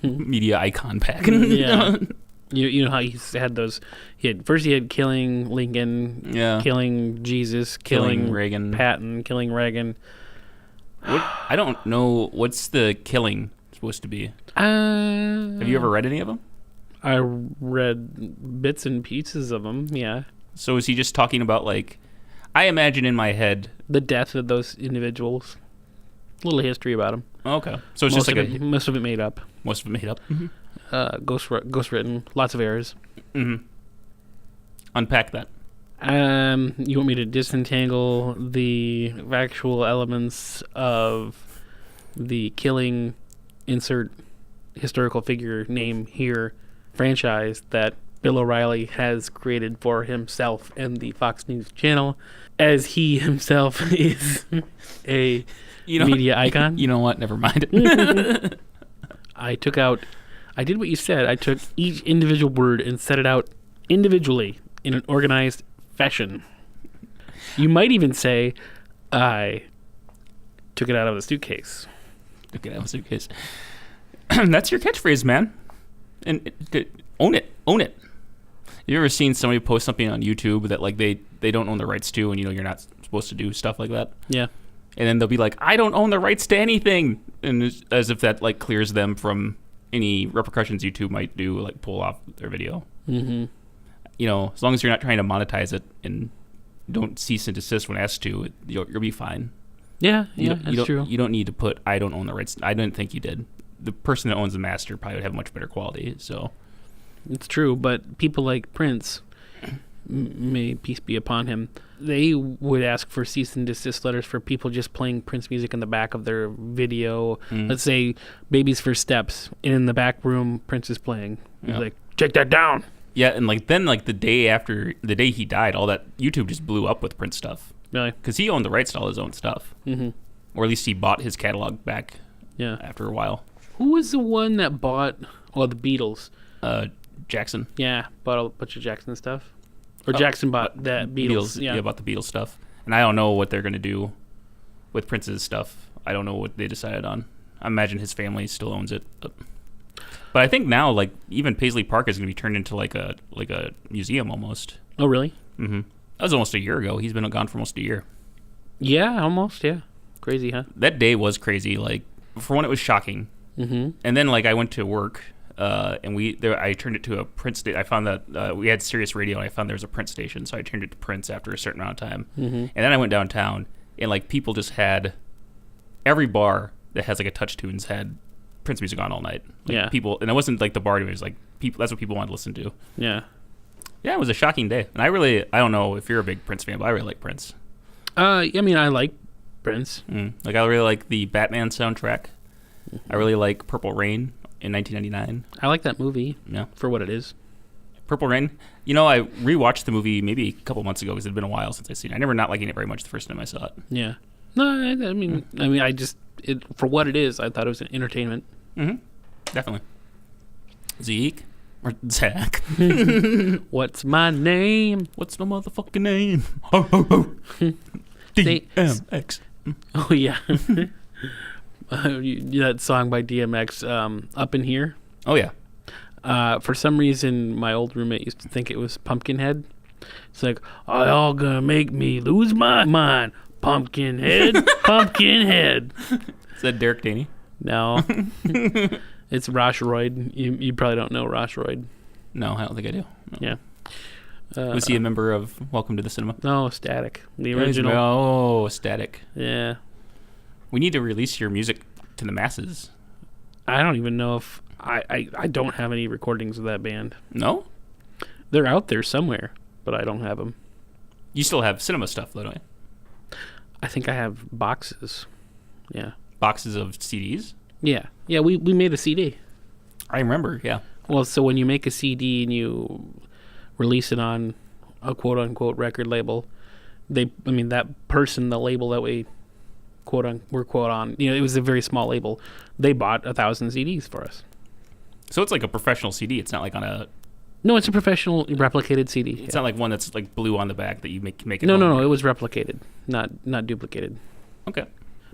B: media icon pack.
A: Yeah. You know how he had those... He had killing Lincoln, killing Jesus, killing
B: Reagan,
A: Patton, killing Reagan.
B: I don't know. What's the killing supposed to be? Have you ever read any of them?
A: I read bits and pieces of them, yeah.
B: So is he just talking about, like... I imagine in my head...
A: The death of those individuals. A little history about them.
B: Okay. So it's just like
A: most of it made up.
B: Most of it made up.
A: Ghost written. Lots of errors.
B: Mm-hmm. Unpack that.
A: You want me to disentangle the factual elements of the killing, insert historical figure name here, franchise that Bill O'Reilly has created for himself and the Fox News channel, as he himself is a media icon.
B: You know what? Never mind.
A: I did what you said. I took each individual word and set it out individually in an organized fashion. You might even say I took it out of the suitcase.
B: Took it out of the suitcase. That's your catchphrase, man. And own it. Own it. You ever seen somebody post something on YouTube that like they don't own the rights to, and you're not supposed to do stuff like that?
A: Yeah.
B: And then they'll be like, I don't own the rights to anything, and it's as if that like clears them from any repercussions YouTube might do, like pull off their video.
A: Mm-hmm.
B: As long as you're not trying to monetize it and don't cease and desist when asked to, you'll be fine.
A: Yeah, that's true.
B: You don't need to put I don't own the rights. I didn't think you did. The person that owns the master probably would have much better quality. So
A: it's true, but people like Prince, may peace be upon him, they would ask for cease and desist letters for people just playing Prince music in the back of their video. Let's say Baby's First Steps, and in the back room Prince is playing. He's like, take that down.
B: Yeah, and then the day he died, all that YouTube just blew up with Prince stuff.
A: Really?
B: Because he owned the rights to all his own stuff. Mm-hmm. Or at least he bought his catalog back.
A: Yeah.
B: After a while.
A: Who was the one that bought? Well, the Beatles.
B: Jackson.
A: Yeah, bought a bunch of Jackson stuff. Or Jackson bought that Beatles.
B: Yeah, bought the Beatles stuff. And I don't know what they're gonna do with Prince's stuff. I don't know what they decided on. I imagine his family still owns it. But I think now, like, even Paisley Park is gonna be turned into like a museum almost.
A: Oh, really?
B: Mm-hmm. That was almost a year ago. He's been gone for almost a year.
A: Yeah, almost. Yeah, crazy, huh?
B: That day was crazy. Like, for one, it was shocking.
A: Mm-hmm.
B: And then, like, I went to work, and I turned it to a Prince station. I found that we had Sirius Radio, and I found there was a Prince station, so I turned it to Prince after a certain amount of time. Mm-hmm. And then I went downtown, and like people just had every bar that has like a Touch Tunes had Prince music on all night. Like,
A: yeah.
B: People, and it wasn't like the bar. It was like people. That's what people wanted to listen to.
A: Yeah.
B: Yeah, it was a shocking day, and I don't know if you're a big Prince fan, but I really like Prince.
A: I mean, I like Prince.
B: Like, I really like the Batman soundtrack. I really like Purple Rain in 1999.
A: I like that movie.
B: Yeah,
A: for what it is.
B: Purple Rain. I rewatched the movie maybe a couple months ago because it had been a while since I'd seen it. I remember not liking it very much the first time I saw it.
A: Yeah. No, I mean, for what it is, I thought it was an entertainment.
B: Mm-hmm. Definitely. Zeke? Or Zach.
A: What's my name?
B: What's my motherfucking name? Oh. DMX.
A: Oh, yeah. That song by DMX, Up in Here.
B: Oh, yeah.
A: For some reason, my old roommate used to think it was Pumpkinhead. It's like, are y'all gonna make me lose my mind? Pumpkinhead, Pumpkinhead.
B: Is that Derek Daney?
A: No. It's Roshroyd. You probably don't know Roshroyd.
B: No, I don't think I do. No.
A: Yeah.
B: Was he a member of Welcome to the Cinema?
A: No, Static. The original.
B: Oh, Static.
A: Yeah.
B: We need to release your music to the masses.
A: I don't even know if... I don't have any recordings of that band.
B: No?
A: They're out there somewhere, but I don't have them.
B: You still have cinema stuff, though, don't you?
A: I think I have boxes. Yeah.
B: Boxes of CDs?
A: Yeah. Yeah, we made a CD.
B: I remember, yeah.
A: Well, so when you make a CD and you release it on a quote-unquote record label, that person, the label that we we're quote on, it was a very small label. They bought 1,000 CDs for us.
B: So it's like a professional CD. It's not like on a...
A: No, it's a professional replicated CD.
B: It's not like one that's like blue on the back that you make it.
A: No. It was replicated, not duplicated.
B: Okay.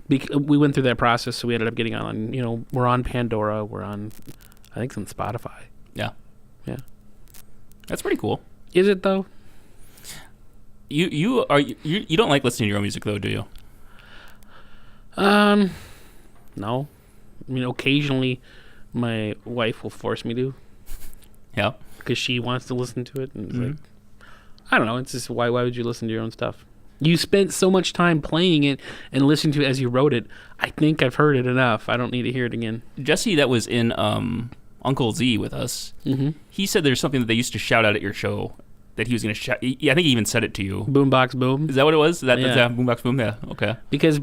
A: We went through that process, so we ended up getting on. We're on Pandora. We're on, I think, it's on Spotify.
B: Yeah.
A: Yeah.
B: That's pretty cool.
A: Is it though?
B: You don't like listening to your own music though, do you?
A: No. Occasionally, my wife will force me to.
B: Yeah.
A: Because she wants to listen to it, and it's like, I don't know. It's just why would you listen to your own stuff? You spent so much time playing it and listening to it as you wrote it. I think I've heard it enough. I don't need to hear it again.
B: Jesse, that was in Uncle Z with us. Mm-hmm. He said there's something that they used to shout out at your show that he was going to shout. I think he even said it to you.
A: Boombox Boom.
B: Is that what it was?
A: Yeah.
B: Boombox Boom. Yeah. Okay.
A: Because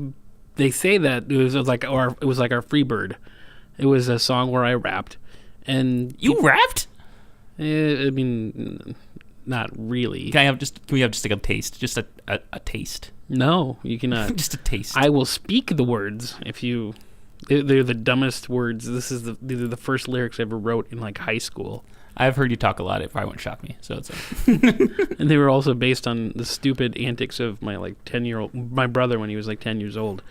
A: they say that it was like our Freebird. It was a song where I rapped, and
B: you rapped.
A: Not really.
B: Can we have just like a taste? Just a taste.
A: No, you cannot.
B: Just a taste.
A: I will speak the words if you. They're the dumbest words. These are the first lyrics I ever wrote in like high school.
B: I've heard you talk a lot. It probably won't shock me. So it's like
A: and they were also based on the stupid antics of my 10-year-old my brother when he was like 10 years old,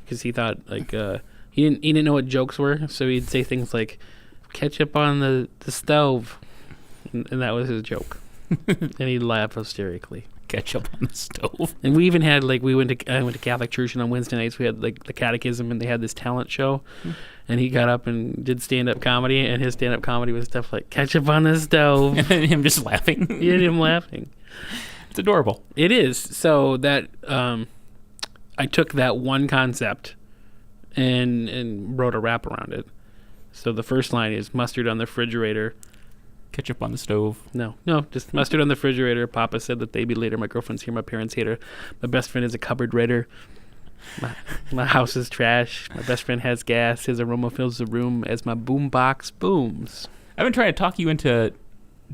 A: because he thought he didn't know what jokes were, so he'd say things like ketchup on the stove, and that was his joke. And he'd laugh hysterically.
B: Ketchup on the stove.
A: And we even had I went to Catholic church, and on Wednesday nights we had the catechism, and they had this talent show, and he got up and did stand-up comedy, and his stand-up comedy was stuff like ketchup on the stove.
B: And him just laughing.
A: Yeah, him laughing.
B: It's adorable.
A: It is. So that I took that one concept and wrote a rap around it. So the first line is mustard on the refrigerator.
B: Ketchup on the stove.
A: No, just mustard on the refrigerator. Papa said that they'd be later. My girlfriend's here. My parents hate her. My best friend is a cupboard raider. My house is trash. My best friend has gas. His aroma fills the room as my boombox booms.
B: I've been trying to talk you into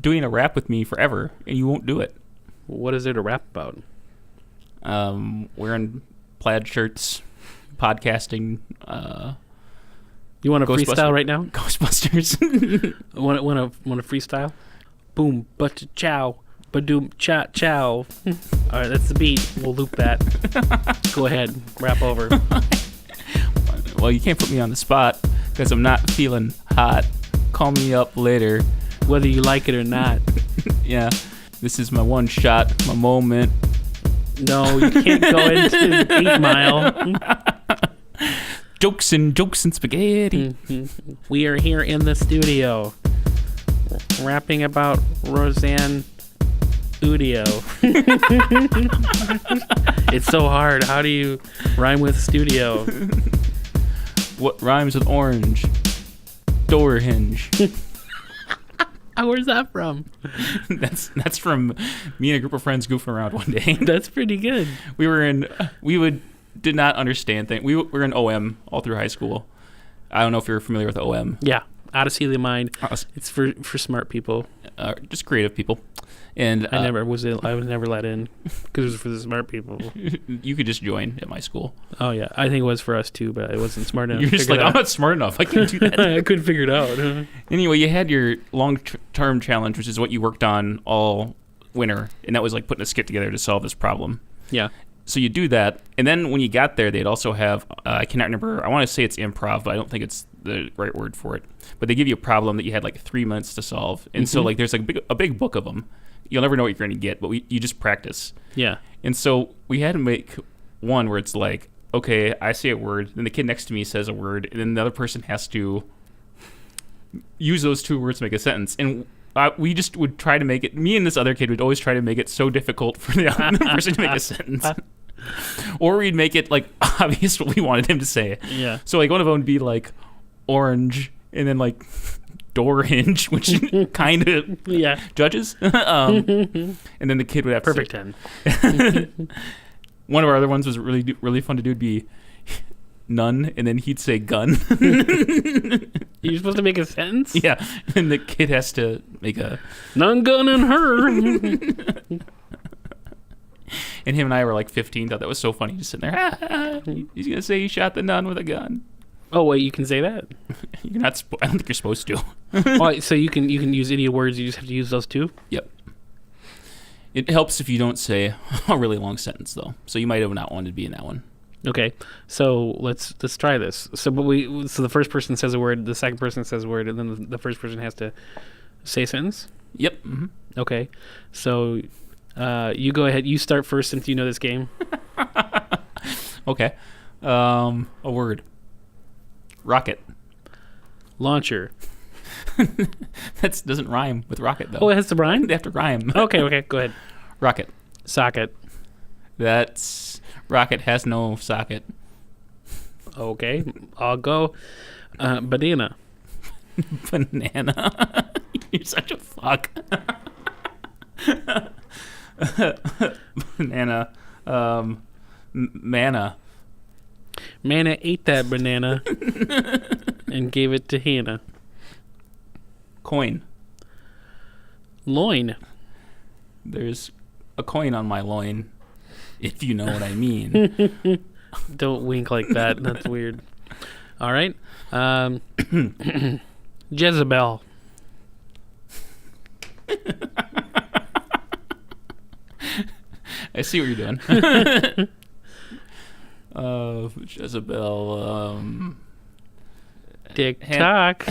B: doing a rap with me forever, and you won't do it.
A: What is there to rap about?
B: Wearing plaid shirts, podcasting.
A: You want to freestyle right now?
B: Ghostbusters.
A: want to freestyle? Boom, but chow, badoom, cha chow. All right, that's the beat. We'll loop that. Go ahead, rap over.
B: Well, you can't put me on the spot because I'm not feeling hot. Call me up later,
A: whether you like it or not.
B: Yeah, this is my one shot, my moment.
A: No, you can't go into 8 Mile.
B: Jokes and spaghetti.
A: Mm-hmm. We are here in the studio rapping about Roseanne Studio. It's so hard. How do you rhyme with studio?
B: What rhymes with orange? Door hinge.
A: Where's that from?
B: That's from me and a group of friends goofing around one day.
A: That's pretty good.
B: Did not understand things. We were in OM all through high school. I don't know if you're familiar with OM.
A: Yeah, Odyssey of the Mind. It's for smart people.
B: Just creative people. And
A: I was never let in because it was for the smart people.
B: you could just join at my school.
A: Oh yeah, I think it was for us too, but I wasn't smart enough.
B: You're just like, I'm not smart enough. I can't do that.
A: I couldn't figure it out.
B: Anyway, you had your long-term challenge, which is what you worked on all winter, and that was like putting a skit together to solve this problem.
A: Yeah.
B: So you do that, and then when you got there, they'd also have, I cannot remember, I want to say it's improv, but I don't think it's the right word for it. But they give you a problem that you had like 3 minutes to solve. And so like there's like a big book of them. You'll never know what you're going to get, but you just practice.
A: Yeah.
B: And so we had to make one where it's like, okay, I say a word, then the kid next to me says a word, and then the other person has to use those 2 words to make a sentence. And we just would try to make it, me and this other kid would always try to make it so difficult for the other person to make a sentence. Or we'd make it like obvious what we wanted him to say.
A: Yeah.
B: So like one of them would be like orange, and then like door hinge, which kind of judges. And then the kid would have
A: perfect
B: to
A: 10.
B: One of our other ones was really fun to do. Would be none, and then he'd say gun.
A: You're supposed to make a sentence?
B: Yeah, and the kid has to make a
A: none gun in her.
B: And him and I were like 15. Thought that was so funny, just sitting there. He's gonna say he shot the nun with a gun.
A: Oh wait, you can say that?
B: You're not. I don't think you're supposed to.
A: Oh, so you can use any words. You just have to use those 2.
B: Yep. It helps if you don't say a really long sentence, though. So you might have not wanted to be in that one.
A: Okay, so let's try this. So the first person says a word, the second person says a word, and then the first person has to say a sentence.
B: Yep. Mm-hmm.
A: Okay, so you go ahead. You start first since you know this game.
B: Okay. A word. Rocket.
A: Launcher.
B: That doesn't rhyme with rocket, though.
A: Oh, it has to rhyme?
B: They have to rhyme.
A: Okay, go ahead.
B: Rocket.
A: Socket.
B: That's... Rocket has no socket.
A: Okay, I'll go. Banana.
B: Banana. You're such a fuck. Banana. Manna.
A: Manna ate that banana and gave it to Hannah.
B: Coin.
A: Loin.
B: There's a coin on my loin, if you know what I mean.
A: Don't wink like that. That's weird. All right. Jezebel.
B: I see what you're doing. Jezebel.
A: Tick-tock.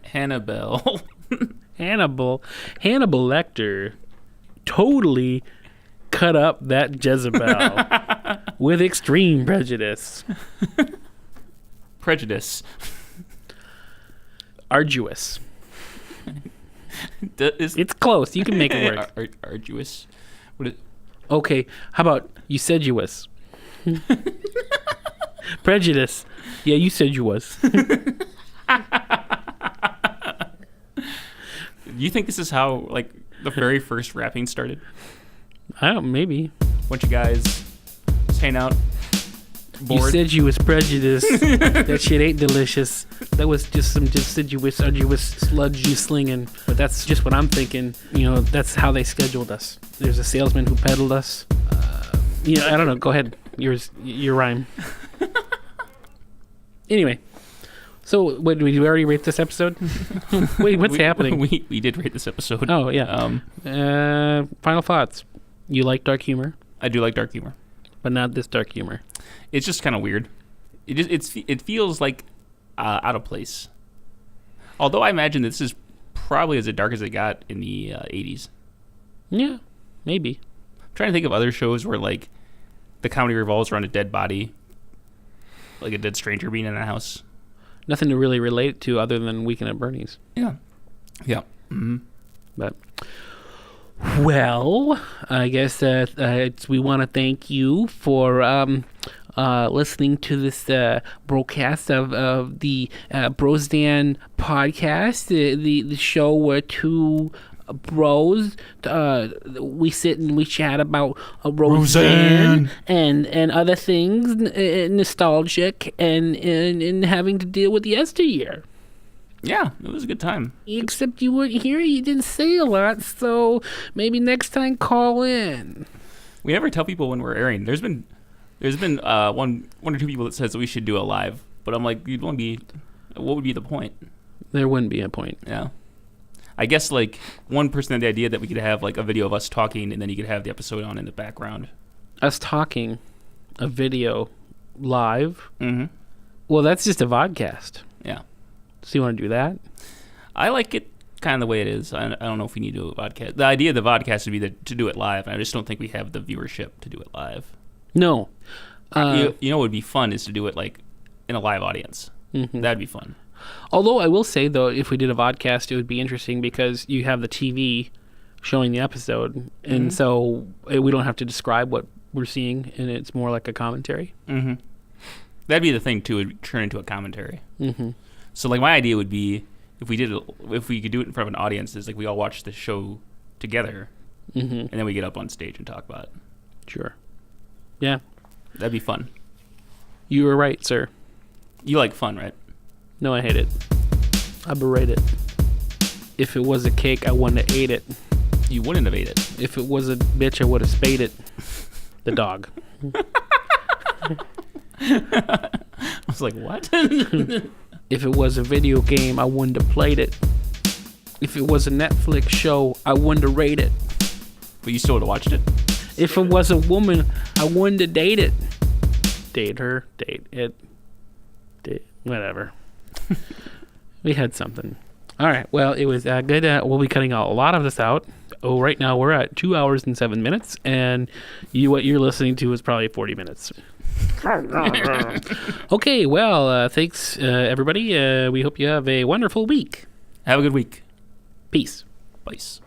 B: Hannibal.
A: Hannibal Lecter totally cut up that Jezebel with extreme prejudice.
B: Prejudice.
A: Arduous.
B: It's
A: It's close. You can make it work.
B: Arduous. What is...
A: Okay, how about you said you was? Prejudice. Yeah, you said you was.
B: You think this is how, like, the very first rapping started?
A: I don't. Maybe.
B: Bunch of guys just hang out, bored.
A: You said you was prejudiced. That shit ain't delicious. That was just some deciduous, arduous sludge you slinging. But that's just what I'm thinking. You know, that's how they scheduled us. There's a salesman who peddled us. I don't know. Go ahead. Your rhyme. Anyway. So, wait, did we already rate this episode? Wait, what's happening?
B: We did rate this episode.
A: Oh, yeah. Final thoughts. You like dark humor,
B: I do like dark humor.
A: but not this dark humor.
B: It's just kind of weird. It feels like out of place. Although I imagine this is probably as dark as it got in the 80s.
A: Yeah, maybe.
B: I'm trying to think of other shows where, like, the comedy revolves around a dead body. Like a dead stranger being in a house.
A: Nothing to really relate to other than Weekend at Bernie's.
B: Yeah. Yeah. Mm-hmm.
A: But, well, I guess we want to thank you for listening to this broadcast of the Brosdan podcast, the show where two bros we sit and we chat about Roseanne and other things nostalgic and having to deal with yesteryear.
B: Yeah, it was a good time.
A: Except you weren't here. You didn't say a lot, so maybe next time call in.
B: We never tell people when we're airing. There's been one or two people that says that we should do it live, but I'm like, what would be the point?
A: There wouldn't be a point.
B: Yeah. I guess like one person had the idea that we could have like a video of us talking, and then you could have the episode on in the background.
A: Us talking, a video, live.
B: Mm-hmm.
A: Well, that's just a vodcast.
B: Yeah.
A: So you want to do that?
B: I like it kind of the way it is. I don't know if we need to do a vodcast. The idea of the vodcast would be to do it live, and I just don't think we have the viewership to do it live.
A: No.
B: You know what would be fun is to do it like in a live audience.
A: Mm-hmm.
B: That'd be fun.
A: Although I will say, though, if we did a vodcast, it would be interesting because you have the TV showing the episode, and so we don't have to describe what we're seeing, and it's more like a commentary.
B: Mm-hmm. That'd be the thing, too. It would turn into a commentary.
A: Mm-hmm.
B: So, like, my idea would be if we could do it in front of an audience, is like we all watch the show together, and then we get up on stage and talk about it.
A: Sure. Yeah.
B: That'd be fun.
A: You were right, sir.
B: You like fun, right?
A: No, I hate it. I berate it. If it was a cake, I wouldn't have ate it.
B: You wouldn't have ate it.
A: If it was a bitch, I would have spayed it. The dog.
B: I was like, what?
A: If it was a video game, I wouldn't have played it. If it was a Netflix show, I wouldn't have rated it.
B: But you still would have watched it?
A: If it was a woman, I wouldn't have dated. Date her, date it, date, whatever. We had something. All right. Well, it was good. We'll be cutting a lot of this out. Oh, right now we're at 2 hours and 7 minutes, and what you're listening to is probably 40 minutes. Okay. Well, thanks, everybody. We hope you have a wonderful week.
B: Have a good week.
A: Peace.
B: Peace.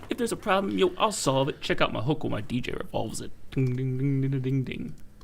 B: If there's a problem, I'll solve it. Check out my hook while my DJ revolves it. Ding, ding, ding, ding, ding, ding.